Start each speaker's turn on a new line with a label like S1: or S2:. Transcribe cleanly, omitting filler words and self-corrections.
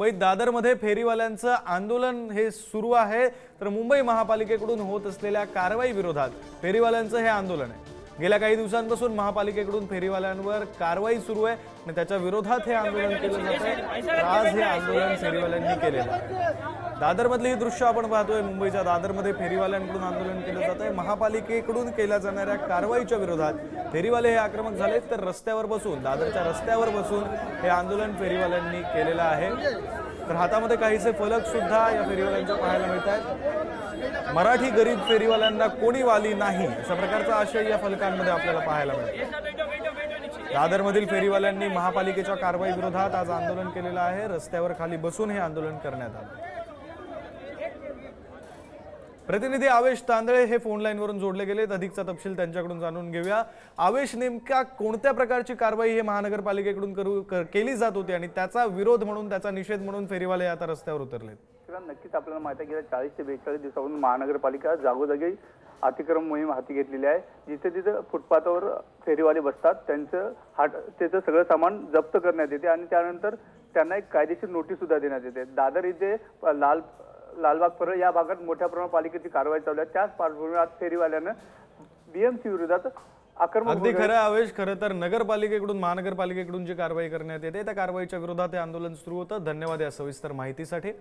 S1: मुंबईत दादरमध्ये फेरीवाल्यांचं आंदोलन हे सुरू आहे। तर मुंबई महापालिकेकडून होत असलेल्या कारवाई विरोधात फेरीवाल्यांचं हे आंदोलन आहे। गेल्या काही दिवसांपासून महापालिकेकडून फेरीवाल्यांवर कारवाई सुरू आहे आणि त्याच्या विरोधात हे आंदोलन केलं जात आहे। आज हे आंदोलन फेरीवाल्यांनी केलेलं आहे। दादरमधली ही दृश्य आपण पाहतोय। मुंबईच्या दादरमध्ये फेरीवाल्यांकडून आंदोलन केलं जात आहे। महापालिकेकडून केल्या जाणाऱ्या कारवाईच्या विरोधात फेरीवाले हे आक्रमक झाले। तर रस्त्यावर बसून दादरच्या रस्त्यावर बसून हे आंदोलन फेरीवाल्यांनी केलेलं आहे। तर हातामध्ये काहीसे फलक सुद्धा या फेरीवाल्यांच्या पाहायला मिळत आहेत। मराठी गरीब फेरीवाल्यांना कोणी वाली नाही अशा प्रकारचा आशय या फलकांमध्ये आपल्याला पाहायला मिळतो। दादरमधील फेरीवाल्यांनी महापालिकेच्या कारवाई विरोधात आज आंदोलन केलेलं आहे। रस्त्यावर खाली बसून हे आंदोलन करण्यात आलं। प्रतिनिधी आवेश तांदळे हे फोन लाईन वरून जोडले गेलेत। अधिकचा तपशील त्यांच्याकडून जाणून घेऊया। आवेश, नेमक्या कोणत्या प्रकारची कारवाई हे महानगरपालिकेकडून केली जात होती आणि त्याचा विरोध म्हणून, त्याचा निषेध म्हणून फेरीवाले आता रस्त्यावर उतरलेत?
S2: नक्कीच आपल्याला माहिती आहे की 40 ते 42 दिवसापासून महानगरपालिका जागोजागी अतिक्रमण मोहीम हाती घेतलेली आहे। जिथे तिथे फुटपाथवर फेरीवाले बसतात त्याचं सगळं सामान जप्त करण्यात येते आणि त्यानंतर त्यांना एक कायदेशीर नोटीस सुद्धा देण्यात येते। दादर इथे लालबाग परळ या भागात मोठ्या प्रमाणात पालिकेची कारवाई चालू आहे। त्याच पार्श्वभूमीवर आज फेरीवाल्यानं बीएमसी विरोधात आक्रमक
S1: अगदी खरं आवेश, खरं तर नगरपालिकेकडून महानगरपालिकेकडून जी कारवाई करण्यात येते त्या कारवाईच्या विरोधात हे आंदोलन सुरू होतं। धन्यवाद या सविस्तर माहितीसाठी।